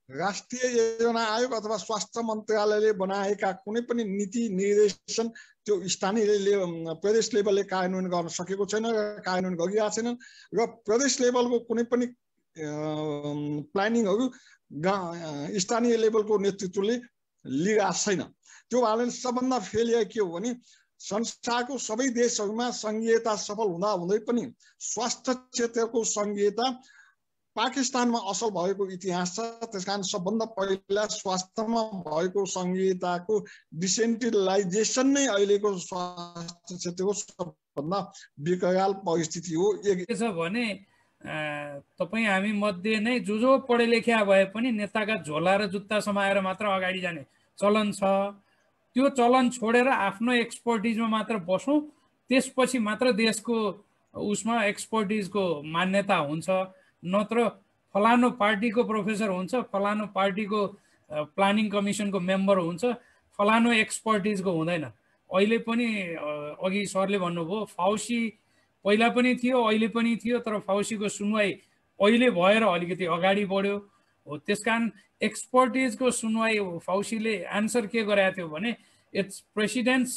राष्ट्रिय योजना आयोग अथवा स्वास्थ्य मन्त्रालयले बनाएका कुनै पनि नीति निर्देशन त्यो स्थानीय प्रदेश लेभलले कार्यान्वयन गर्न सकेको छैन र कार्यान्वयन गरिरहेको छैन र प्रदेश लेभलको कुनै पनि प्लानिङहरू स्थानीय लेभलको नेतृत्वले लिइरहेको छैन। त्यो भएर सबभन्दा फेलियर के हो भने संसारको सबै देशहरूमा संघीयता सफल हुँदा हुँदै पनि स्वास्थ्य क्षेत्रको संघीयता पाकिस्तानमा असल भएको इतिहास छ। त्यसकारण सबभन्दा पहिला स्वास्थ्यमा भएको संघीयताको डिसेन्ट्रलाइजेसन नै अहिलेको स्वास्थ्य क्षेत्रको सबभन्दा विकराल परिस्थिति हो। त्यसो भने तपाईँ हामी मध्ये नै जो पढे लेखा भए पनि नेताका झोला र जुत्ता समाएर मात्र अगाडि जाने चलन छ। त्यो चलन छोडेर आफ्नो एक्सपर्टिजमा मात्र बसौँ, त्यसपछि मात्र देशको उसमा एक्सपर्टिजको मान्यता हुन्छ। नत्र फलानु पार्टीको प्रोफेसर हुन्छ, फलानु पार्टीको प्लानिङ कमिसनको मेम्बर हुन्छ, फलानु एक्सपर्टिजको हुँदैन। अहिले पनि अघि सरले भन्नुभयो फाउसी पहिला पनि थियो, अहिले पनि थियो, तर फाउसीको सुनवाई अहिले भएर अलिकति अगाडि बढ्यो हो। त्यसकारण एक्सपर्टिजको सुनवाई फाउसीले एन्सर के गरेको थियो भने it's president's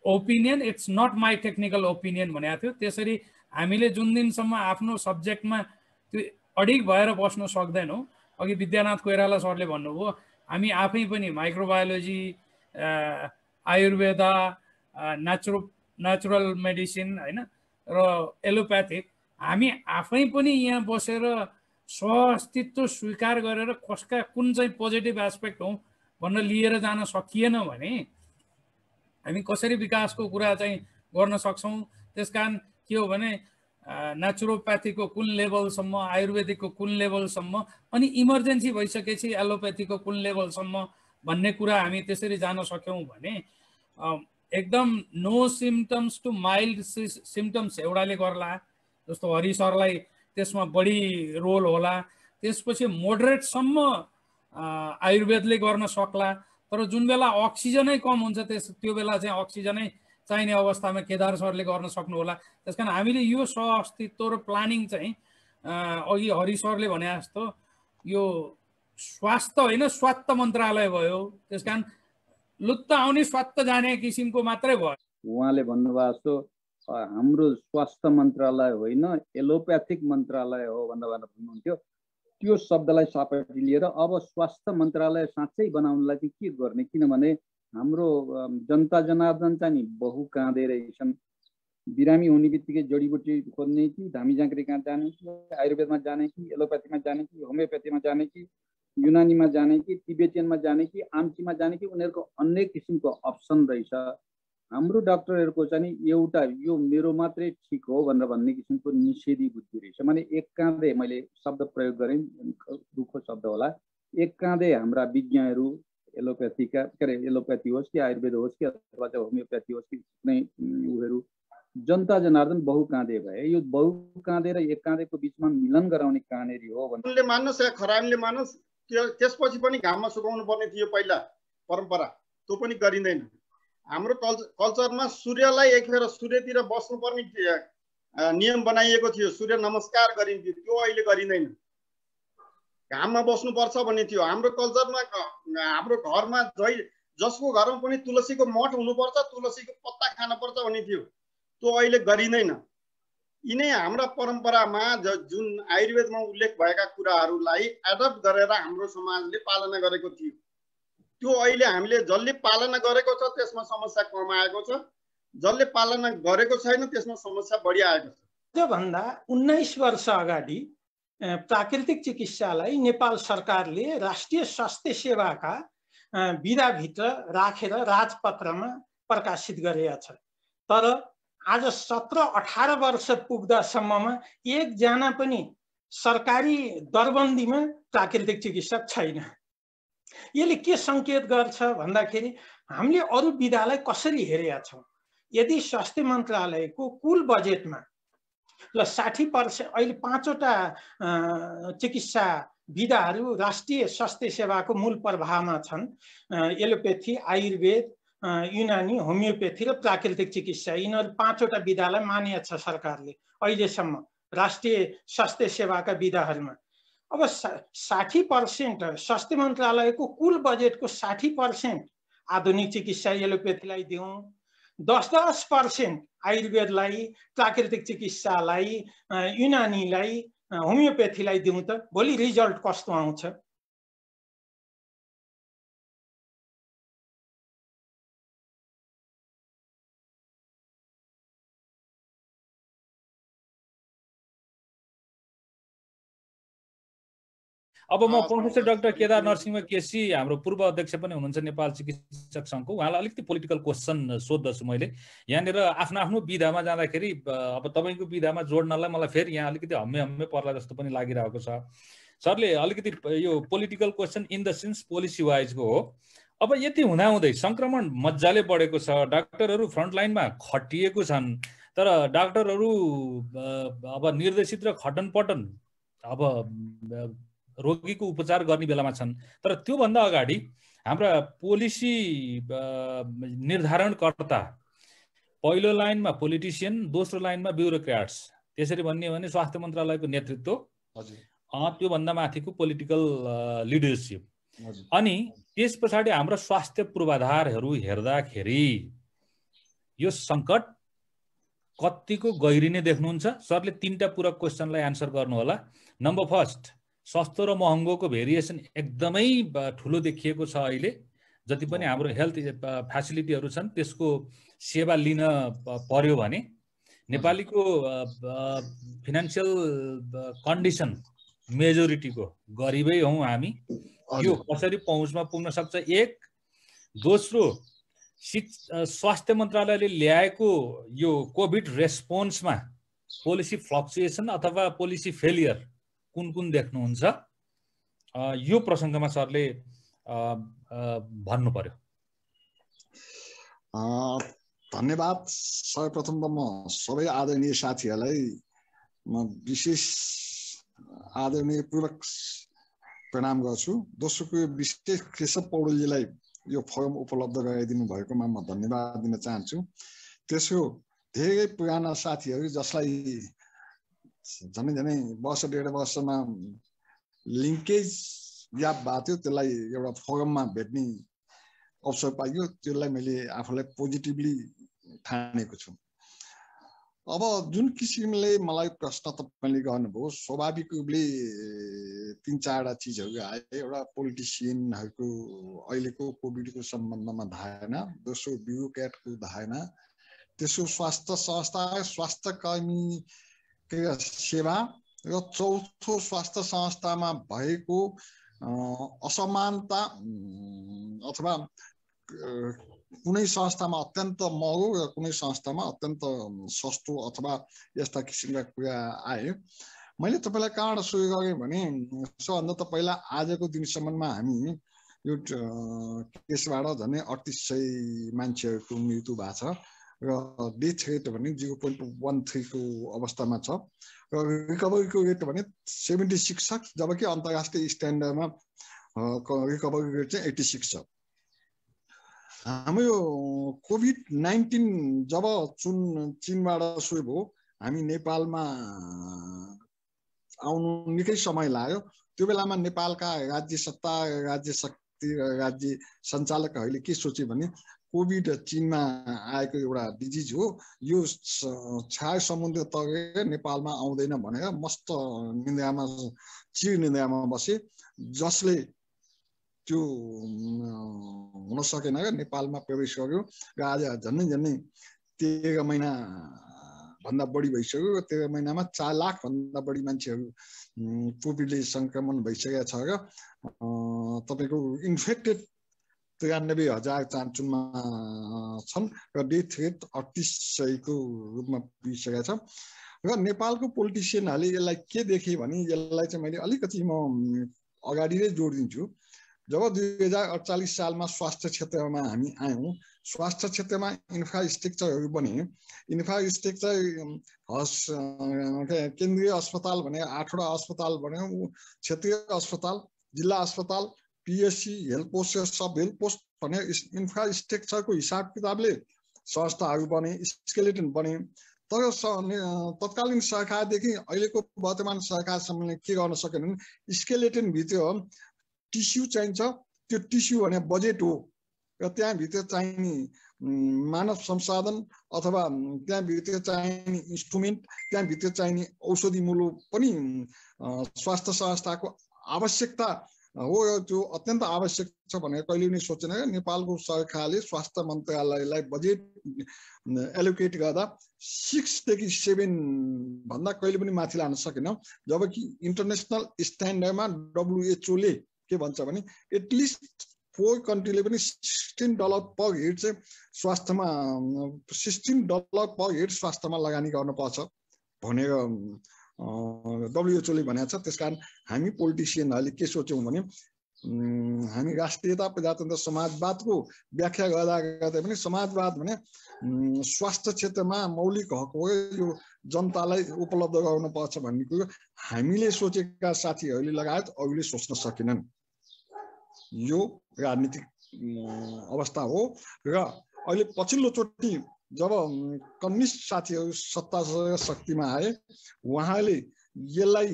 opinion, it's not my technical opinion भनेको थियो। त्यसरी हामीले जुन दिनसम्म आफ्नो सब्जेक्टमा त्यो अडिग भएर बस्न सक्दैनौँ, अघि विद्यानाथ कोइराला सरले भन्नुभयो हामी आफै पनि माइक्रोबायोलोजी, आयुर्वेदा, नेचुरल मेडिसिन होइन र एलोप्याथिक, हामी आफै पनि यहाँ बसेर सहअस्तित्व स्वीकार गरेर कसका कुन चाहिँ पोजिटिभ एस्पेक्ट हो भनेर लिएर जान सकिएन भने हामी कसरी विकासको कुरा चाहिँ गर्न सक्छौँ। त्यसकारण के हो भने नेचुरोप्याथीको कुन लेभलसम्म, आयुर्वेदिकको कुन लेभलसम्म, अनि इमर्जेन्सी भइसकेपछि एलोप्याथीको कुन लेभलसम्म भन्ने कुरा हामी त्यसरी जान सक्यौँ भने एकदम no symptoms to mild symptoms एउटाले गर्ला, जस्तो हरि सरलाई त्यसमा बढी रोल होला। त्यसपछि मोडरेटसम्म आयुर्वेदले गर्न सक्ला। तर जुन बेला अक्सिजनै कम हुन्छ त्यो बेला चाहिँ अक्सिजनै चाहिने अवस्थामा केदार सरले गर्न सक्नु होला। त्यसकारण हामीले यो सहअस्तित्व र प्लानिङ चाहिँ अघि हरि सरले भने जस्तो यो स्वास्थ्य होइन स्वास्थ्य मन्त्रालय भयो। त्यसकारण लुत्त आउने स्वास्थ्य जाने किसिमको मात्रै भयो। उहाँले भन्नुभएको जस्तो हाम्रो स्वास्थ्य मन्त्रालय होइन एलोप्याथिक मन्त्रालय हो भनेर भन्नुहुन्थ्यो। त्यो शब्दलाई सापटी लिएर अब स्वास्थ्य मन्त्रालय साँच्चै बनाउनलाई चाहिँ के गर्ने, किनभने हाम्रो जनता जनार्दन चाहिँ नि बहु काँदे रहेछन्। बिरामी हुने बित्तिकै जडीबुटी खोज्ने कि धामी झाँक्री कहाँ जाने कि आयुर्वेदमा जाने कि एलोप्याथीमा जाने कि होमियोप्याथीमा जाने कि युनानीमा जाने कि तिब्बतियनमा जाने कि आम्चीमा जाने कि उनीहरूको अनेक किसिमको अप्सन रहेछ। हाम्रो डाक्टरहरूको चाहिँ एउटा यो मेरो मात्रै ठिक हो भनेर भन्ने किसिमको निषेधी बुद्धि रहेछ। माने एक काँधे, मैले शब्द प्रयोग गरेँ, दुःखो शब्द होला, एक काँधे हाम्रा विज्ञहरू एलोप्याथीका के अरे एलोप्याथी होस् कि आयुर्वेद होस् कि अथवा चाहिँ होमियोप्याथी होस् कि कुनै उहरू जनता जनार्दन बहु काँधे भए। यो बहु काँधे र एक काँधेको बिचमा मिलन गराउने कहाँनेरि हो भन्ने मान्नुहोस् या खराबले मान्नुहोस्, त्यसपछि पनि घाममा सुकाउनु पर्ने थियो पहिला परम्परा, त्यो पनि गरिँदैन। हाम्रो कल्चरमा सूर्यलाई एकखेर सूर्यतिर बस्नुपर्ने नियम बनाइएको थियो, सूर्य नमस्कार गरिन्थ्यो, त्यो अहिले गरिँदैन। घाममा बस्नुपर्छ भन्ने थियो हाम्रो कल्चरमा। हाम्रो घरमा जसको घरमा पनि तुलसीको मठ हुनुपर्छ, तुलसीको पत्ता खानुपर्छ भन्ने थियो, त्यो अहिले गरिँदैन। यिनै हाम्रा परम्परामा जुन आयुर्वेदमा उल्लेख भएका कुराहरूलाई एडप्ट गरेर हाम्रो समाजले पालना गरेको थियो, त्यो अहिले हामीले जसले पालना गरेको छ त्यसमा समस्या कम आएको छ, जसले पालना गरेको छैन त्यसमा समस्या बढी आएको छ। त्योभन्दा 19 वर्ष अगाडि प्राकृतिक चिकित्सालाई नेपाल सरकारले राष्ट्रिय स्वास्थ्य सेवाका विधाभित्र राखेर राजपत्रमा प्रकाशित गरेका छ। तर आज 17-18 वर्ष पुग्दासम्ममा एकजना पनि सरकारी दरबन्दीमा प्राकृतिक चिकित्सक छैन। यसले के सङ्केत गर्छ भन्दाखेरि हामीले अरू विधालाई कसरी हेरेका छौँ। यदि स्वास्थ्य मन्त्रालयको कुल बजेटमा ल 60% अहिले 5वटा चिकित्सा विधाहरू राष्ट्रिय स्वास्थ्य सेवाको मूल प्रवाहमा छन्। एलोप्याथी, आयुर्वेद, युनानी, होमियोप्याथी र प्राकृतिक चिकित्सा, यिनीहरू 5वटा विधालाई मानिएको छ सरकारले अहिलेसम्म राष्ट्रिय स्वास्थ्य सेवाका विधाहरूमा। अब 60% स्वास्थ्य मन्त्रालयको कुल बजेटको 60% आधुनिक चिकित्सा एलोपेथीलाई दिउँ, 10% आयुर्वेदलाई, प्राकृतिक चिकित्सालाई, युनानीलाई, होमियोपेथीलाई दिउँ त भोलि रिजल्ट कस्तो आउँछ? अब म प्रोफेसर डाक्टर केदार नरसिंह केसी हाम्रो पूर्व अध्यक्ष पनि हुनुहुन्छ नेपाल चिकित्सक सङ्घको, उहाँलाई अलिकति पोलिटिकल क्वेसन सोध्दछु मैले। यहाँनिर आफ्नो आफ्नो विधामा जाँदाखेरि अब तपाईँको विधामा जोड्नलाई मलाई फेरि यहाँ अलिकति हम्मे पर्ला जस्तो पनि लागिरहेको छ। सरले अलिकति यो political question in the sense policy वाइजको हो। अब यति हुँदाहुँदै सङ्क्रमण मजाले बढेको छ, डाक्टरहरू फ्रन्टलाइनमा खटिएको छन्, तर डाक्टरहरू अब निर्देशित र खटनपटन अब रोगीको उपचार गर्ने बेलामा छन्। तर त्योभन्दा अगाडि हाम्रा पोलिसी निर्धारणकर्ता, पहिलो लाइनमा पोलिटिसियन, दोस्रो लाइनमा ब्युरोक्राट्स, त्यसरी भन्ने हो भने स्वास्थ्य मन्त्रालयको नेतृत्व, त्योभन्दा माथिको पोलिटिकल लिडरसिप, अनि त्यस पछाडि हाम्रो स्वास्थ्य पूर्वाधारहरू हेर्दाखेरि यो सङ्कट कतिको गहिरिने देख्नुहुन्छ? सरले 3टा पूरक क्वेसनलाई एन्सर गर्नु होला। नम्बर फर्स्ट, सस्तो र महँगोको भेरिएसन एकदमै ठुलो देखिएको छ अहिले। जति पनि हाम्रो हेल्थ फ्यासिलिटीहरू छन् त्यसको सेवा लिन पर्यो भने नेपालीको फिनान्सियल कन्डिसन मेजोरिटीको गरिबै हौँ हामी, यो कसरी पहुँचमा पुग्न सक्छ? एक। दोस्रो, स्वास्थ्य मन्त्रालयले ल्याएको यो कोभिड रेस्पोन्समा पोलिसी फ्लक्चुएसन अथवा पोलिसी फेलियर कुन कुन देख्नुहुन्छ? यो प्रसङ्गमा सरले भन्नु पर्यो। धन्यवाद। सर्वप्रथम त म सबै आदरणीय साथीहरूलाई म विशेष आदरणीय पूर्वक प्रणाम गर्छु। दोस्रो कुरो, विशेष केशव पौडेलजीलाई यो फोरम उपलब्ध गराइदिनु भएकोमा म धन्यवाद दिन चाहन्छु। त्यसो धेरै पुराना साथीहरू जसलाई झनै वर्ष 1.5 वर्षमा लिङ्केज ग्याप भएको थियो, त्यसलाई एउटा फोरममा भेट्ने अवसर पाइयो, त्यसलाई मैले आफूलाई पोजिटिभली ठानेको छु। अब जुन किसिमले मलाई प्रश्न तपाईँले गर्नुभयो, स्वाभाविक रूपले 3-4वटा चिजहरू आए। एउटा पोलिटिसियनहरूको अहिलेको कोभिडको सम्बन्धमा धारणा, दोस्रो ब्युरोक्रेटको धारणा, तेस्रो स्वास्थ्य संस्था स्वास्थ्यकर्मी सेवा, र चौथो स्वास्थ्य संस्थामा भएको असमानता अथवा कुनै संस्थामा अत्यन्त महँगो र कुनै संस्थामा अत्यन्त सस्तो अथवा यस्ता किसिमका कुरा आए। मैले तपाईँलाई कहाँबाट सुरु गरेँ भने सबभन्दा त पहिला आजको दिनसम्ममा हामी यो केसबाट झन्डै 3800 मान्छेहरूको मृत्यु भएको छ र डेथ रेट भने 0.13 को अवस्थामा छ र रिकभरीको रेट भने 76 छ, जबकि अन्तर्राष्ट्रिय स्ट्यान्डर्डमा रिकभरी रेट चाहिँ 86 छ। हाम्रो कोभिड-19 जब चीनबाट सुरु भयो, हामी नेपालमा आउनु निकै समय लाग्यो। त्यो बेलामा नेपालका राज्य सत्ता, राज्य शक्ति र राज्य सञ्चालकहरूले के सोचे भने कोभिड चीनमा आएको एउटा डिजिज हो, यो छाय समुद्र तरेर नेपालमा आउँदैन भनेर मस्त निन्द्रामा, चिर निन्द्रामा बसे, जसले त्यो हुन सकेन र नेपालमा प्रवेश गर्यो र आज झन्नै 13 महिना भन्दा बढी भइसक्यो। 13 महिनामा 4 लाख भन्दा बढी मान्छेहरू कोभिडले संक्रमण भइसकेका छ र तपाईँको इन्फेक्टेड 93,000 चान्चुनमा छन् र डेथ रेट 3800 को रूपमा पुगिसकेका छ। र नेपालको पोलिटिसियनहरूले यसलाई के देखे भने, यसलाई चाहिँ मैले अलिकति म अगाडि नै जोडिदिन्छु। जब 2048 सालमा स्वास्थ्य क्षेत्रमा हामी आयौँ, स्वास्थ्य क्षेत्रमा इन्फ्रास्ट्रक्चरहरू बने। इन्फ्रास्ट्रक्चर केन्द्रीय अस्पताल भने 8वटा अस्पताल बन्यो, क्षेत्रीय अस्पताल, जिल्ला अस्पताल, पिएससी, हेल्थ पोस्ट र सब हेल्थ पोस्ट भने इन्फ्रास्ट्रक्चरको हिसाब किताबले संस्थाहरू बने, स्केलेटन बने। तर तत्कालीन सरकारदेखि अहिलेको वर्तमान सरकारसम्मले के गर्न सकेन भने स्केलेटन भित्र टिस्यु चाहिन्छ, त्यो टिस्यु भने बजेट हो र त्यहाँभित्र चाहिने मानव संसाधन अथवा त्यहाँभित्र चाहिने इन्स्ट्रुमेन्ट, त्यहाँभित्र चाहिने औषधि मूल्य पनि स्वास्थ्य संस्थाको आवश्यकता हो। त्यो अत्यन्त आवश्यक छ भनेर कहिले पनि सोचेन। नेपालको सरकारले स्वास्थ्य मन्त्रालयलाई बजेट एलोकेट गर्दा 6 देखि 7 भन्दा कहिले पनि माथि लान सकेन, जबकि इन्टरनेसनल स्ट्यान्डर्डमा WHO ले के भन्छ भने एटलिस्ट 4 कन्ट्रीले पनि $16 पर हेड चाहिँ स्वास्थ्यमा $16 पर हेड स्वास्थ्यमा लगानी गर्नुपर्छ भनेर WHO ले भनेको छ। त्यसकारण हामी पोलिटिसियनहरूले के सोच्यौँ भने हामी राष्ट्रियता प्रजातन्त्र समाजवादको व्याख्या गर्दा गर्दै पनि समाजवाद भने स्वास्थ्य क्षेत्रमा मौलिक हक हो, यो जनतालाई उपलब्ध गराउनुपर्छ भन्ने कुरो हामीले सोचेका साथीहरूले लगायत अरूले सोच्न सकेनन्। यो राजनीतिक अवस्था हो र अहिले पछिल्लो चोटि जब कम्युनिस्ट साथीहरू सत्ता शक्तिमा आए उहाँले यसलाई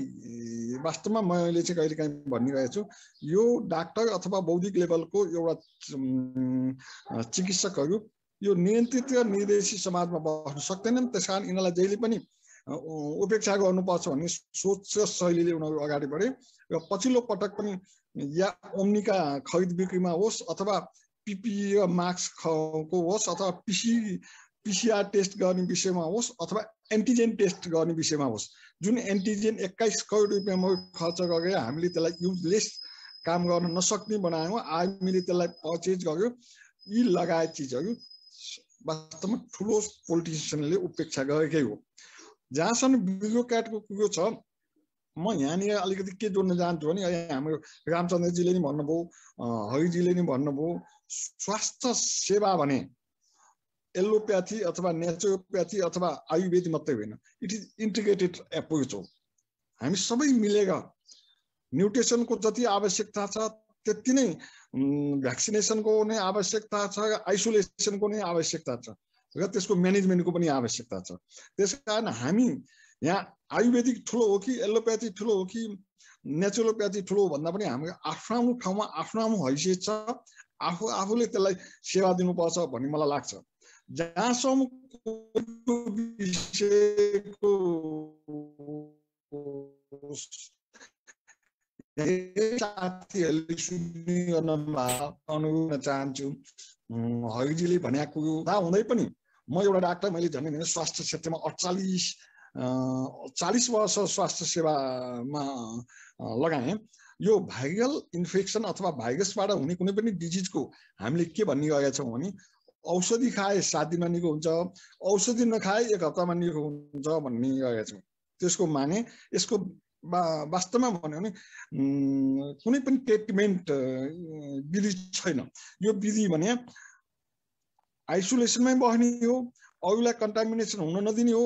वास्तवमा मैले चाहिँ कहिले काहीँ भनिरहेको छु, यो डाक्टर अथवा बौद्धिक लेभलको एउटा चिकित्सकहरू यो नियन्त्रित र निर्देशित समाजमा बस्न सक्दैनन्। त्यसकारण यिनीहरूलाई जहिले पनि उपेक्षा गर्नुपर्छ भन्ने सोच र शैलीले उनीहरू अगाडि बढे र पछिल्लो पटक पनि या ओम्निका खरिद बिक्रीमा होस् अथवा PPE र मास्कको होस् अथवा PCR टेस्ट गर्ने विषयमा होस् अथवा एन्टिजेन टेस्ट गर्ने विषयमा होस्, जुन एन्टिजेन 21 करोड रुपियाँ खर्च गरेर हामीले त्यसलाई युजलेस काम गर्न नसक्ने बनायौँ, हामीले त्यसलाई पर्चेज गर्यो। यी लगायत चिजहरू वास्तवमा ठुलो पोलिटिसियनले उपेक्षा गरेकै हो। जहाँसम्म ब्युरोक्रेटको कुरो छ, म यहाँनिर अलिकति के जोड्न चाहन्छु भने हाम्रो रामचन्द्रजीले नि भन्नुभयो, हरिजीले नि भन्नुभयो, स्वास्थ्य सेवा भने एलोप्याथी अथवा नेचुरोप्याथी अथवा आयुर्वेद मात्रै होइन, इट इज इन्टिग्रेटेड एप्रोच हो। हामी सबै मिलेर न्युट्रिसनको जति आवश्यकता छ त्यति नै भ्याक्सिनेसनको नै आवश्यकता छ, आइसोलेसनको नै आवश्यकता छ र त्यसको म्यानेजमेन्टको पनि आवश्यकता छ। त्यसकारण हामी यहाँ आयुर्वेदिक ठुलो हो कि एलोप्याथी ठुलो हो कि नेचुरोप्याथी ठुलो हो भन्दा पनि हाम्रो आफ्नो ठाउँमा आफ्नो हैसियत छ, आफूले त्यसलाई सेवा दिनुपर्छ भन्ने मलाई लाग्छ। जहाँसम्म विषयको साथीहरूले अनुरोध चाहन्छु, हरिजीले भनेको कुरो हुँदै पनि म एउटा डाक्टर, मैले झन् स्वास्थ्य क्षेत्रमा 40 वर्ष स्वास्थ्य सेवामा लगाएँ। यो भाइरल इन्फेक्सन अथवा भाइरसबाट हुने कुनै पनि डिजिजको हामीले के भन्ने गरेका छौँ भने औषधि खाए 7 दिनमा निको हुन्छ, औषधि नखाए 1 हप्तामा निको हुन्छ भन्ने गरेका छौँ। त्यसको माने यसको वास्तवमा भन्यो भने कुनै पनि ट्रिटमेन्ट विधि छैन। यो विधि भने आइसोलेसनमै बस्ने हो, अरूलाई कन्टामिनेसन हुन नदिने हो,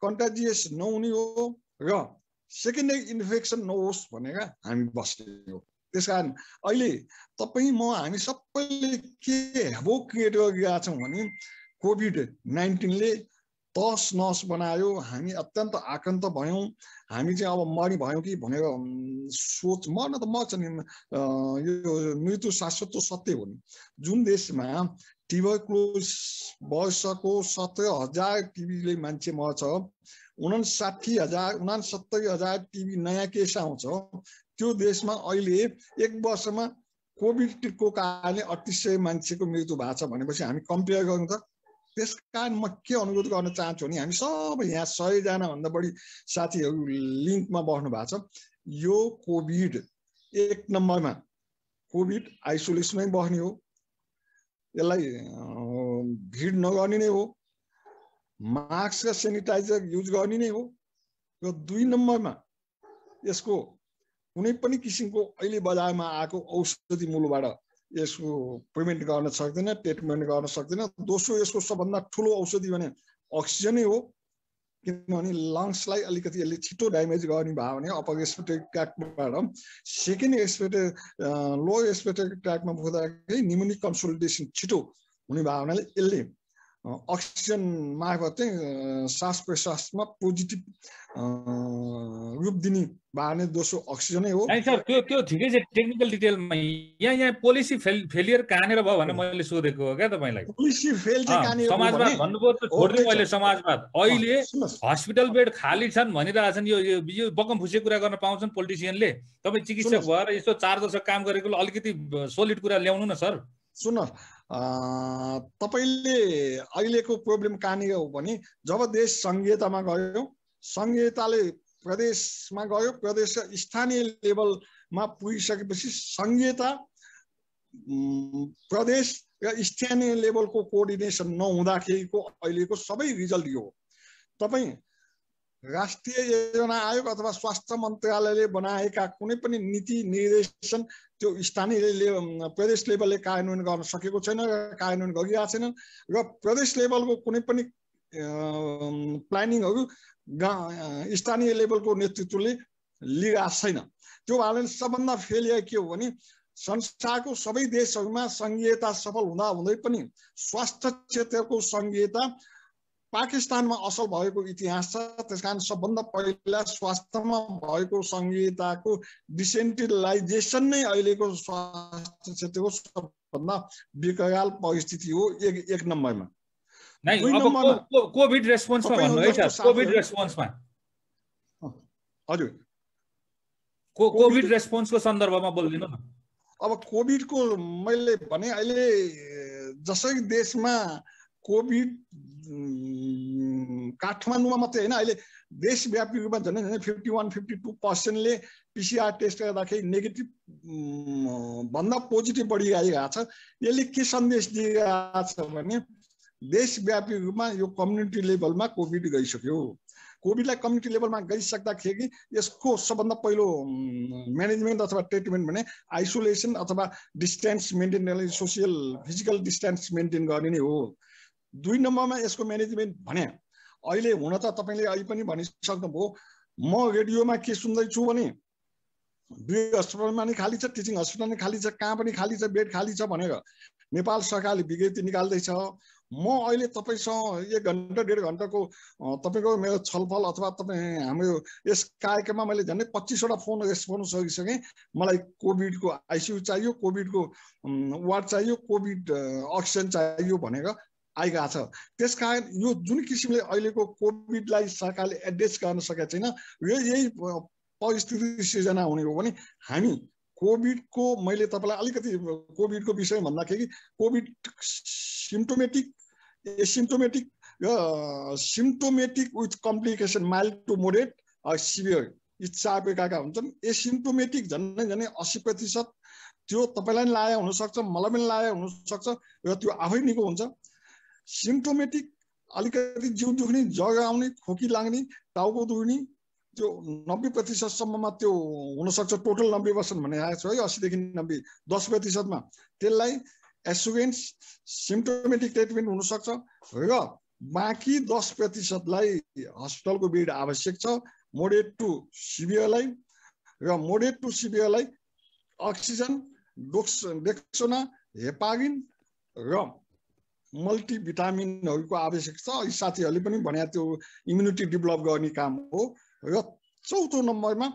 कन्टाजियस नहुने हो र सेकेन्डरी इन्फेक्सन नहोस् भनेर हामी बस्ने हो। त्यसकारण अहिले तपाईँ म हामी सबैले के हेभोक क्रिएट गरिरहेका छौँ भने कोभिड-19ले तस नस बनायो, हामी अत्यन्त आक्रान्त भयौँ, हामी चाहिँ अब मरि भयौँ कि भनेर सोच मर्न त मर्छ नि, यो मृत्यु शाश्वत सत्य हो नि। जुन देशमा ट्युबरक्लोसिस वर्षको 17,000 टिबीले मान्छे मर्छ, 69,000 टिबी नयाँ केस आउँछ, त्यो देशमा अहिले 1 वर्षमा कोभिडको कारणले 3800 मान्छेको मृत्यु भएको छ भनेपछि हामी कम्पेयर गरौँ त। त्यसकारण म के अनुरोध गर्न चाहन्छु भने हामी सबै यहाँ 100 जना भन्दा बढी साथीहरू लिङ्कमा बस्नु भएको छ। यो कोभिड 1 नम्बरमा कोभिड आइसोलेसनमै बस्ने हो, यसलाई भिड नगर्ने नै हो, मास्क र सेनिटाइजर युज गर्ने नै हो र 2 नम्बरमा यसको कुनै पनि किसिमको अहिले बजारमा आएको औषधि मूल्यबाट यसको प्रिभेन्ट गर्न सक्दैन, ट्रिटमेन्ट गर्न सक्दैन। दोस्रो यसको सबभन्दा ठुलो औषधि भने अक्सिजनै हो, किनभने लङ्सलाई अलिकति यसले छिटो ड्यामेज गर्ने भयो भने अपर रेस्पिरेटरी ट्र्याक्टबाट सेकेन्ड लोवर रेस्पिरेटरी ट्र्याक्टमा पुग्दाखेरि निमोनिक कन्सोलिडेसन छिटो हुने भयो हुनाले यसले अक्सिजन मार्फत चाहिँ श्वास प्रश्वासमा पोजिटिभ रूप दिने बाहने दोस्रो अक्सिजनै हो। सर त्यो ठिकै छ टेक्निकल डिटेलमा। यहाँ पोलिसी फेलियर कहाँनिर भयो भने मैले सोधेको हो क्या तपाईँलाई। पोलिसी फेल चाहिँ कहाँनिर समाजवाद भन्नुभयो त छोड्दिउँ अहिले समाजवाद। अहिले हस्पिटल बेड खाली छन् भनिरहेछन्। यो बकम फुसे कुरा गर्न पाउँछन् पोलिटिसियनले। तपाईँ चिकित्सक भएर यस्तो 4 दशक काम गरेको अलिकति सोलिड कुरा ल्याउनु न सर। सुन तपाईले अहिलेको प्रब्लम कहाँनिर हो भने जब देश संघीयतामा गयो, संघीयताले प्रदेशमा गयो, प्रदेश स्थानीय लेभलमा पुगिसकेपछि संघीयता प्रदेश र स्थानीय लेभलको कोअर्डिनेसन नहुँदाखेरिको अहिलेको सबै रिजल्ट यो हो। तपाईँ राष्ट्रिय योजना आयोग अथवा स्वास्थ्य मन्त्रालयले बनाएका कुनै पनि नीति निर्देशन त्यो स्थानीय प्रदेश लेभलले कार्यान्वयन गर्न सकेको छैन र कार्यान्वयन गरिरहेको छैन र प्रदेश लेभलको कुनै पनि प्लानिङहरू स्थानीय लेभलको नेतृत्वले लिइरहेको छैन। त्यो भएर सबभन्दा फेलियर के हो भने संसारको सबै देशहरूमा संघीयता सफल हुँदा हुँदै पनि स्वास्थ्य क्षेत्रको संघीयता पाकिस्तानमा असल भएको इतिहास छ। त्यसकारण सबभन्दा पहिला स्वास्थ्यमा भएको संघीयताको डिसेन्ट्रलाइजेसन नै अहिलेको स्वास्थ्य क्षेत्रको सबभन्दा विकराल परिस्थिति हो। एक नम्बरमा कोभिड रेस्पोन्समा भन्नु है सर। कोभिड रेस्पोन्समा हजुर कोभिड रेस्पोन्सको सन्दर्भमा बोल्दिनु न। अब कोभिडको मैले भने अहिले जसरी देशमा कोभिड काठमाडौँमा मात्रै होइन अहिले देशव्यापी रूपमा झन् 51-52% PCR टेस्ट गर्दाखेरि नेगेटिभ भन्दा पोजिटिभ बढिरहेको छ। यसले के सन्देश दिइरहेको छ भने देशव्यापी रूपमा यो कम्युनिटी लेभलमा कोभिड गइसक्यो। कोभिडलाई कम्युनिटी लेभलमा गइसक्दाखेरि यसको सबभन्दा पहिलो म्यानेजमेन्ट अथवा ट्रिटमेन्ट भने आइसोलेसन अथवा डिस्टेन्स मेन्टेन गर्ने, सोसियल फिजिकल डिस्टेन्स मेन्टेन गर्ने नै हो। 2 नम्बरमा यसको म्यानेजमेन्ट भने अहिले हुन त तपाईँले अहिले पनि भनिसक्नुभयो। म रेडियोमा के सुन्दैछु भने 2 अस्पतालमा नि खाली छ, टिचिङ हस्पिटल नि खाली छ, कहाँ पनि खाली छ, बेड खाली छ भनेर नेपाल सरकारले विज्ञप्ति निकाल्दैछ। म अहिले तपाईँसँग 1 घन्टा 1.5 घन्टाको तपाईँको मेरो छलफल अथवा तपाईँ हाम्रो यस कार्यक्रममा मैले झन्डै 25वटा फोन रेस्पोन्स गरिसकेँ। मलाई कोभिडको आइसियु चाहियो, कोभिडको वार्ड चाहियो, कोभिड अक्सिजन चाहियो भनेर आइरहेको छ। त्यसकारण यो जुन किसिमले अहिलेको कोभिडलाई सरकारले एड्रेस गर्न सकेको छैन, यही परिस्थिति सिर्जना हुने हो भने हामी कोभिडको मैले तपाईँलाई अलिकति कोभिडको विषय भन्दाखेरि कोभिड सिम्टोमेटिक, एसिम्टोमेटिक र symptomatic with complication mild to moderate severe यी 4 प्रकारका हुन्छन्। एसिम्टोमेटिक झन्डै 80% त्यो तपाईँलाई पनि लागेको हुनसक्छ, मलाई पनि लागेको हुनसक्छ र त्यो आफै निको हुन्छ। सिम्टोमेटिक अलिकति जिउ दुख्ने, ज्वरो आउने, खोकी लाग्ने, टाउको दुख्ने, त्यो 90% सम्ममा त्यो हुनसक्छ। टोटल 90% भनेको छ है, 80 देखि 90, 10%मा त्यसलाई एसुरेन्स सिम्टोमेटिक ट्रिटमेन्ट हुनसक्छ र बाँकी 10%लाई हस्पिटलको बेड आवश्यक छ। मोडरेट टु सिभियरलाई र मोडरेट टु सिभियरलाई अक्सिजन, डेक्सोना, हेपारिन र मल्टिभिटामिनहरूको आवश्यक छ। यी साथीहरूले पनि भने त्यो इम्युनिटी डेभलप गर्ने काम हो। र 4औं नम्बरमा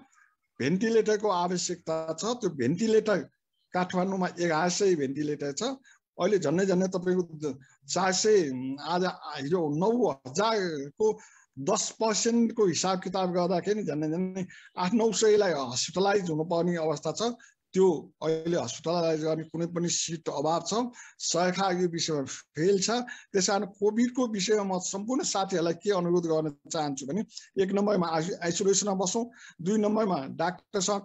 भेन्टिलेटरको आवश्यकता छ। त्यो भेन्टिलेटर काठमाडौँमा 1100 भेन्टिलेटर छ। अहिले झन्डै तपाईँको 400 आज हिजो 9000 को 10% को हिसाब किताब गर्दाखेरि झन्डै 800-900लाई हस्पिटलाइज हुनुपर्ने अवस्था छ। त्यो अहिले हस्पिटलाइज गर्ने कुनै पनि सिट अभाव छ। सरकार यो विषयमा फेल छ। त्यसकारण कोभिडको विषयमा म सम्पूर्ण साथीहरूलाई के अनुरोध गर्न चाहन्छु भने 1 नम्बरमा आइसोलेसनमा बसौँ, 2 नम्बरमा डाक्टरसँग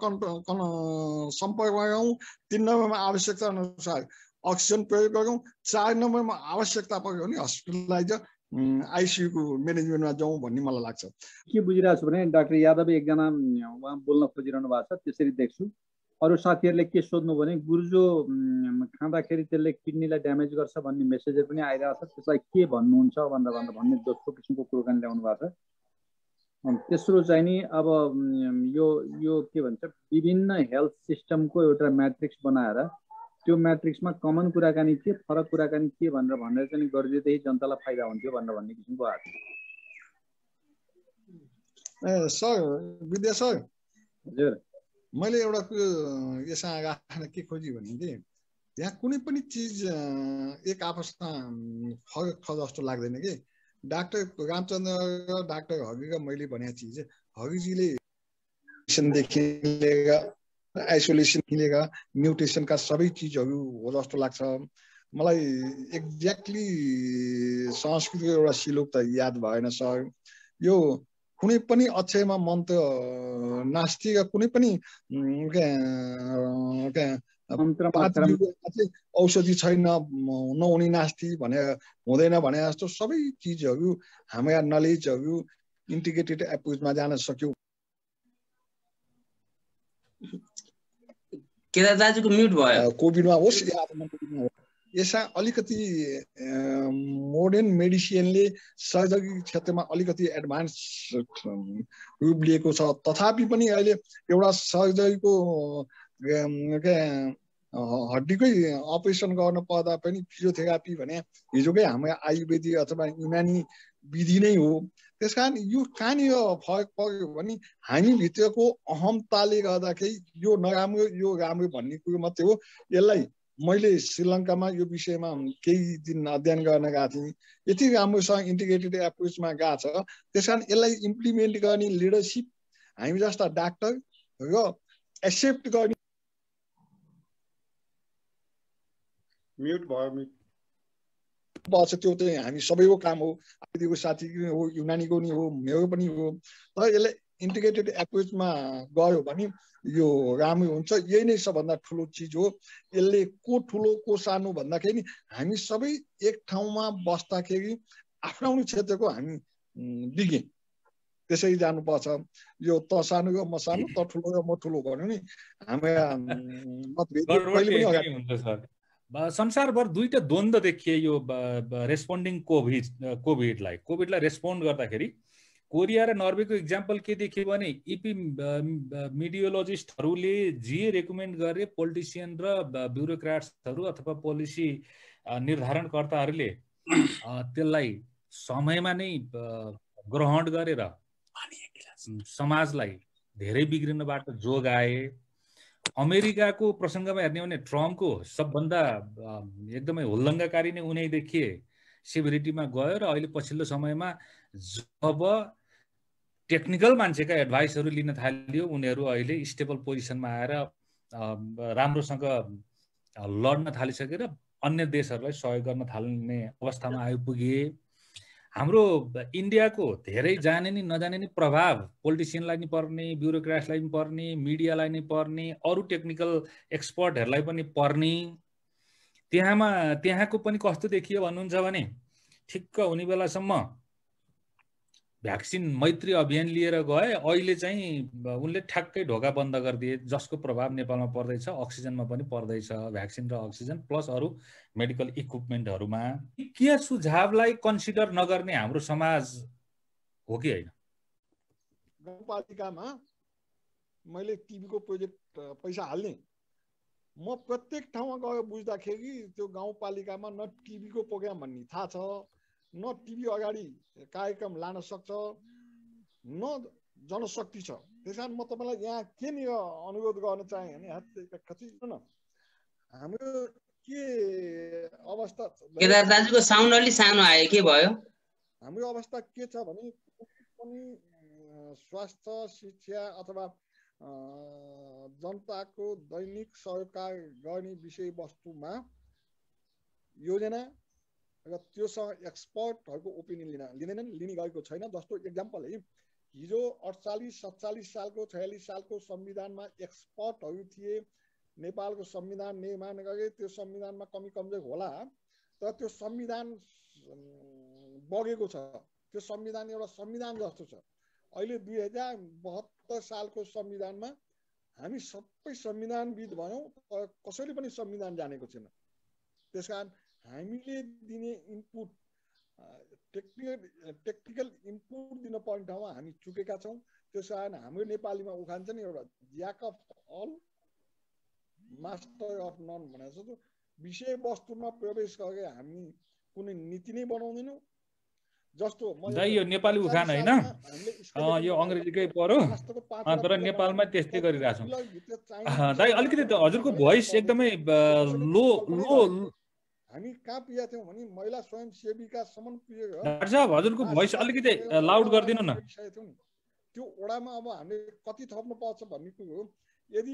सम्पर्कमा गरौँ, 3 नम्बरमा आवश्यकता अनुसार अक्सिजन प्रयोग गरौँ, 4 नम्बरमा आवश्यकता पर्यो भने हस्पिटलाइज आइसियुको म्यानेजमेन्टमा जाउँ भन्ने मलाई लाग्छ। के बुझिरहेको छु भने डाक्टर यादव एकजना उहाँ बोल्न खोजिरहनु भएको छ, त्यसरी देख्छु। अरू साथीहरूले के सोध्नु भने गुर्जो खाँदाखेरि त्यसले किडनीलाई ड्यामेज गर्छ भन्ने मेसेजहरू पनि आइरहेको छ, त्यसलाई के भन्नुहुन्छ भन्ने दोस्रो किसिमको कुराकानी ल्याउनु भएको छ। तेस्रो चाहिँ नि अब यो के भन्छ विभिन्न हेल्थ सिस्टमको एउटा म्याट्रिक्स बनाएर त्यो म्याट्रिक्समा कमन कुराकानी के, फरक कुराकानी के भनेर चाहिँ गरिदिए त्यही जनतालाई फाइदा हुन्थ्यो भन्ने किसिमको आएको छ। सर विद्या सर, हजुर मैले एउटा यसमा राख्न के खोजेँ भने कि यहाँ कुनै पनि चिज एक आपसमा फरक छ जस्तो लाग्दैन कि। डाक्टर रामचन्द्र र डाक्टर हगिका मैले भनेको चिज हगिजीले देखि लिएर आइसोलेसनदेखि लिएर म्युटेसनका सबै चिजहरू हो जस्तो लाग्छ मलाई। एक्ज्याक्टली संस्कृतको एउटा श्लोक त याद भएन सर। यो कुनै पनि अक्षरमा मन्त्र नास्ति र कुनै पनि औषधि छैन नहुने नास्ति भनेर हुँदैन भने जस्तो सबै चिजहरू हाम्रा नलेजहरू इन्टिग्रेटेड एप्रोचमा जान सक्यौँ। केदार दाजुको म्युट भयो। कोभिडमा होस् या यसमा अलिकति मोडर्न मेडिसिनले सर्जरी क्षेत्रमा अलिकति एडभान्स रूप लिएको छ। तथापि पनि अहिले एउटा सर्जरीको हड्डीकै अपरेसन गर्न पर्दा पनि फिजियोथेरापी भने हिजोकै हाम्रो आयुर्वेदिक अथवा युनानी विधि नै हो। त्यस कारण यो कहाँनिर फरक पर्यो भने हामीभित्रको अहमताले गर्दाखेरि यो नराम्रो यो राम्रो भन्ने कुरो मात्रै हो। यसलाई मैले श्रीलङ्कामा यो विषयमा केही दिन अध्ययन गर्न गएको थिएँ। यति राम्रोसँग इन्टिग्रेटेड एप्रोचमा गएको छ। त्यस कारण यसलाई इम्प्लिमेन्ट गर्ने लिडरसिप हामी जस्ता डाक्टर र एक्सेप्ट गर्ने म्युट भयो म्युट पर्छ त्यो चाहिँ हामी सबैको काम हो। आयुर्वेदिकको साथीको हो, युनानीको नि हो, मेरो पनि हो। तर यसलाई इन्टिग्रेटेड एप्रोचमा गयो भने यो राम्रो हुन्छ। यही नै सबभन्दा ठुलो चिज हो। यसले को ठुलो को सानो भन्दाखेरि नि हामी सबै एक ठाउँमा बस्दाखेरि आफ्नो क्षेत्रको हामी बिगे त्यसरी जानुपर्छ। यो त सानो र म सानो, त ठुलो र म ठुलो भन्यो नि हाम्रा मतभेद कहिले पनि अगाडि हुन्छ। संसारभर दुईटा द्वन्द्व देखिए यो रेस्पोन्डिङ कोभिडलाई रेस्पोन्ड गर्दाखेरि। कोरिया र नर्वेको इक्जाम्पल के देखियो भने इपिमिडियोलोजिस्टहरूले जे रेकमेन्ड गरे पोलिटिसियन र ब्युरोक्राट्सहरू अथवा पोलिसी निर्धारणकर्ताहरूले त्यसलाई समयमा नै ग्रहण गरेर समाजलाई धेरै बिग्रिनबाट जोगाए। अमेरिकाको प्रसङ्गमा हेर्ने भने ट्रम्पको सबभन्दा एकदमै हुल्लङ्गाकारी नै उनी देखिए सिभिरिटीमा गयो र अहिले पछिल्लो समयमा जब टेक्निकल मान्छेका एडभाइसहरू लिन थालियो उनीहरू अहिले स्टेबल पोजिसनमा आएर राम्रोसँग लड्न थालिसकेर अन्य देशहरूलाई सहयोग गर्न थाल्ने अवस्थामा आइपुगे। हाम्रो इन्डियाको धेरै जाने नि नजाने नि प्रभाव पोलिटिसियनलाई नि पर्ने, ब्युरोक्राट्सलाई नि पर्ने, मिडियालाई नि पर्ने, अरू टेक्निकल एक्सपर्टहरूलाई पनि पर्ने। त्यहाँको पनि कस्तो देखियो भन्नुहुन्छ भने ठिक्क हुने बेलासम्म भ्याक्सिन मैत्री अभियान लिएर गए, अहिले चाहिँ उनले ठ्याक्कै ढोका बन्द गरिदिए, जसको प्रभाव नेपालमा पर्दैछ, अक्सिजनमा पनि पर्दैछ, भ्याक्सिन र अक्सिजन प्लस अरू मेडिकल इक्विपमेन्टहरूमा। के सुझावलाई कन्सिडर नगर्ने हाम्रो समाज हो कि होइन? गाउँपालिकामा मैले टिभीको प्रोजेक्ट पैसा हाल्ने, म प्रत्येक ठाउँमा गएर बुझ्दाखेरि त्यो गाउँपालिकामा न टिभीको प्रोग्राम भन्ने थाहा छ, न टिभी अगाडि कार्यक्रम लान सक्छ, न जनशक्ति छ। त्यस कारण म तपाईँलाई यहाँ के नि अनुरोध गर्न चाहेँ भने हाम्रो के अवस्था। केदार दाजुको साउन्ड अलि सानो आयो, के भयो? हाम्रो अवस्था के छ भने पनि स्वास्थ्य शिक्षा अथवा जनताको दैनिक सहकार गर्ने विषयवस्तुमा योजना र त्योसँग एक्सपर्टहरूको ओपिनियन लिने गरेको छैन। जस्तो इक्जाम्पल है, हिजो 48-47 सालको 46 सालको संविधानमा एक्सपर्टहरू थिए, नेपालको संविधान निर्माण गरे। त्यो संविधानमा कमी कमजोर होला, तर त्यो संविधान बगेको छ। त्यो संविधान एउटा संविधान जस्तो छ। अहिले 2072 सालको संविधानमा हामी सबै संविधानविद भयौँ, तर कसैले पनि संविधान जानेको छैन। त्यसकारण हामीले दिने इनपुट टेक्निकल इनपुट दिन पर्ने ठाउँमा हामी चुकेका छौँ। त्यस कारण हाम्रो नेपालीमा उखान छ नि, एउटा jack of all master of none भनेको छ विषयवस्तुमा प्रवेश गरे हामी कुनै नीति नै बनाउँदैनौँ। जस्तो यो नेपाली उखान होइन, यो अङ्ग्रेजीकै पर्यो, तर नेपालमा त्यस्तै गरिरहेछौँ। दाइ अलिकति हजुरको भोइस एकदमै लो लो हामी कहाँ पुगेका थियौँ भने महिला स्वयंसेविकासम्म पुगेको। डाक्टर साहब हजुरको भोइस अलिकति लाउड गरिदिनु न। त्यो ओडामा अब हामीले कति थप्नु पर्छ भन्ने कुरो हो। यदि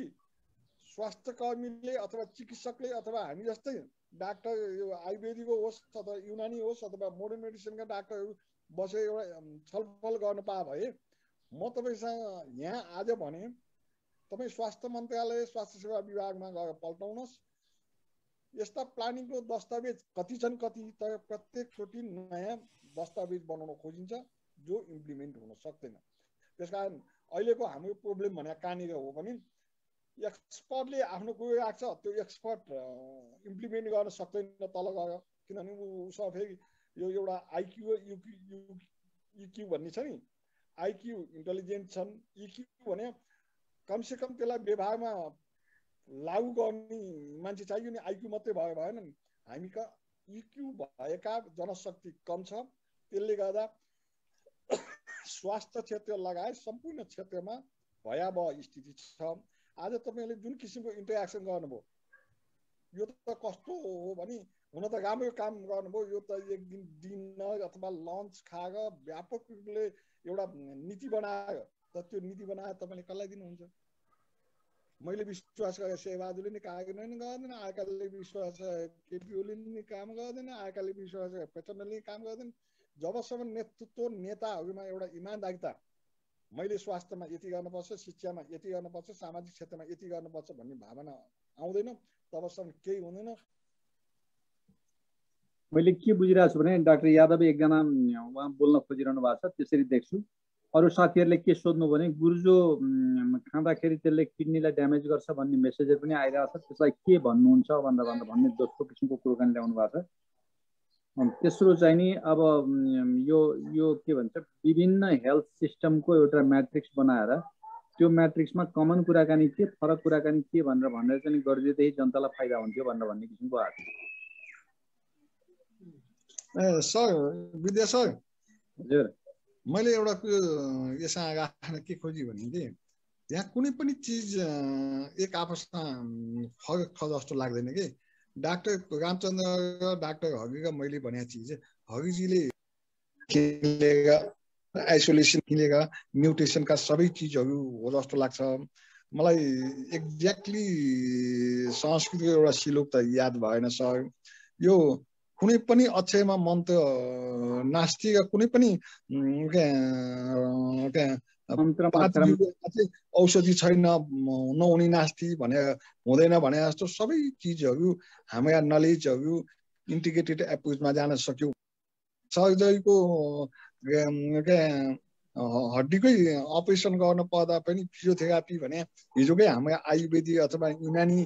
स्वास्थ्य कर्मीले अथवा चिकित्सकले अथवा हामी जस्तै डाक्टर यो आयुर्वेदिकको होस् अथवा युनानी होस् अथवा मोडर्न मेडिसिनका डाक्टरहरू बसेर एउटा छलफल गर्न पाए भए म तपाईँसँग यहाँ आज भने तपाईँ स्वास्थ्य मन्त्रालय स्वास्थ्य सेवा विभागमा गएर पल्टाउनुहोस्। यस्ता प्लानिङको दस्तावेज कति छन् कति, तर प्रत्येकचोटि नयाँ दस्तावेज बनाउन खोजिन्छ जो इम्प्लिमेन्ट हुन सक्दैन। त्यसकारण अहिलेको हाम्रो प्रब्लम भने कहाँनिर हो भने एक्सपर्टले आफ्नो कुरो राख्छ, त्यो एक्सपर्ट इम्प्लिमेन्ट गर्न सक्दैन तल गएर। किनभने उसँग फेरि यो एउटा आइक्यू इक्यू भन्ने छ नि, आइक्यू इन्टेलिजेन्ट छन्, इक्यू भने कमसेकम त्यसलाई व्यवहारमा लागू गर्ने मान्छे चाहियो नि, आइक्यू मात्रै भएन नि। हामी कहाँ इक्यू भएका जनशक्ति कम छ, त्यसले गर्दा स्वास्थ्य क्षेत्र लगायत सम्पूर्ण क्षेत्रमा भयावह स्थिति छ। आज तपाईँले जुन किसिमको इन्टरेक्सन गर्नुभयो यो त कस्तो हो भने हुन त राम्रो काम गर्नुभयो, यो त एक दिन डिनर अथवा लन्च खाएर व्यापक रूपले एउटा नीति बनायो। त त्यो नीति बनाएर तपाईँले कसलाई दिनुहुन्छ? मैले विश्वास गरेँ शेरबहादुरले नि कार्यान्वयन गर्दैन, आकाले विश्वास केपी ओलीले नि काम गर्दैन, आकाले विश्वास प्रचण्डले काम गर्दैन। जबसम्म नेतृत्व नेताहरूमा एउटा इमान्दारिता, मैले स्वास्थ्यमा यति गर्नुपर्छ, शिक्षामा यति गर्नुपर्छ, सामाजिक क्षेत्रमा यति गर्नुपर्छ भन्ने भावना आउँदैन, तबसम्म केही हुँदैन। मैले के बुझिरहेको छु भने डाक्टर यादव एकजना उहाँ बोल्न खोजिरहनु भएको छ, त्यसरी देख्छु। अरू साथीहरूले के सोध्नु भने गुर्जो खाँदाखेरि त्यसले किडनीलाई ड्यामेज गर्छ भन्ने मेसेजहरू पनि आइरहेको छ, त्यसलाई के भन्नुहुन्छ भन्ने दोस्रो किसिमको कुराकानी ल्याउनु भएको छ। तेस्रो चाहिँ नि अब यो के भन्छ विभिन्न हेल्थ सिस्टमको एउटा म्याट्रिक्स बनाएर त्यो म्याट्रिक्समा कमन कुराकानी के, फरक कुराकानी के भनेर चाहिँ गरिदिँदै जनतालाई फाइदा हुन्थ्यो भन्ने किसिमको आएको छ। सर विद्या सर, हजुर मैले एउटा यसमा राख्न के खोजेँ भने कि यहाँ कुनै पनि चिज एक आपसमा फरक छ जस्तो लाग्दैन कि। डाक्टर रामचन्द्र र डाक्टर हरिका मैले भनेको चिज हरिजीले किनेका आइसोलेसन किनेका न्युट्रिसनका सबै चिजहरू हो जस्तो लाग्छ मलाई। एक्ज्याक्टली संस्कृतको एउटा श्लोक त याद भएन सर। यो कुनै पनि अक्षयमा मन्त्र नास्ति र कुनै पनि औषधि छैन नहुने नास्ति भने हुँदैन भने जस्तो सबै चिजहरू हाम्रा नलेजहरू इन्टिग्रेटेड एप्रोचमा जान सक्यौँ। सर्जरीको हड्डीकै अपरेसन गर्न पर्दा पनि फिजियोथेरापी भने हिजोकै हाम्रा आयुर्वेदिक अथवा युनानी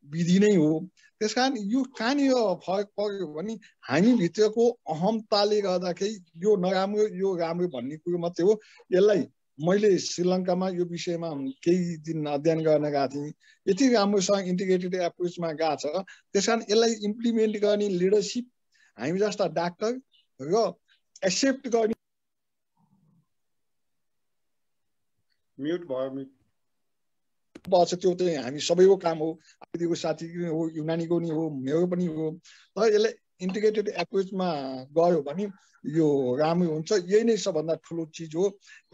विधि नै हो। त्यसकारण यो कहाँनिर फरक पर्यो भने हामीभित्रको अहमताले गर्दाखेरि यो नराम्रो यो राम्रो भन्ने कुरो मात्रै हो। यसलाई मैले श्रीलङ्कामा यो विषयमा केही दिन अध्ययन गर्न गएको थिएँ, यति राम्रोसँग इन्टिग्रेटेड एप्रोचमा गएको छ। त्यस कारण यसलाई इम्प्लिमेन्ट गर्ने लिडरसिप हामी जस्ता डाक्टर र एक्सेप्ट गर्ने म्युट भयो पर्छ, त्यो चाहिँ हामी सबैको काम हो। आयुर्वेदिकको साथी हो, युनानीको नि हो, मेरो पनि हो। तर यसलाई इन्टिग्रेटेड एप्रोचमा गयो भने यो राम्रो हुन्छ। यही नै सबभन्दा ठुलो चिज हो।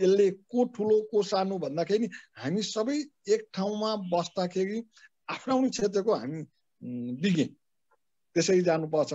यसले को ठुलो को सानो भन्दाखेरि हामी सबै एक ठाउँमा बस्दाखेरि आफ्नो आफ्नो क्षेत्रको हामी विज्ञ त्यसरी जानुपर्छ।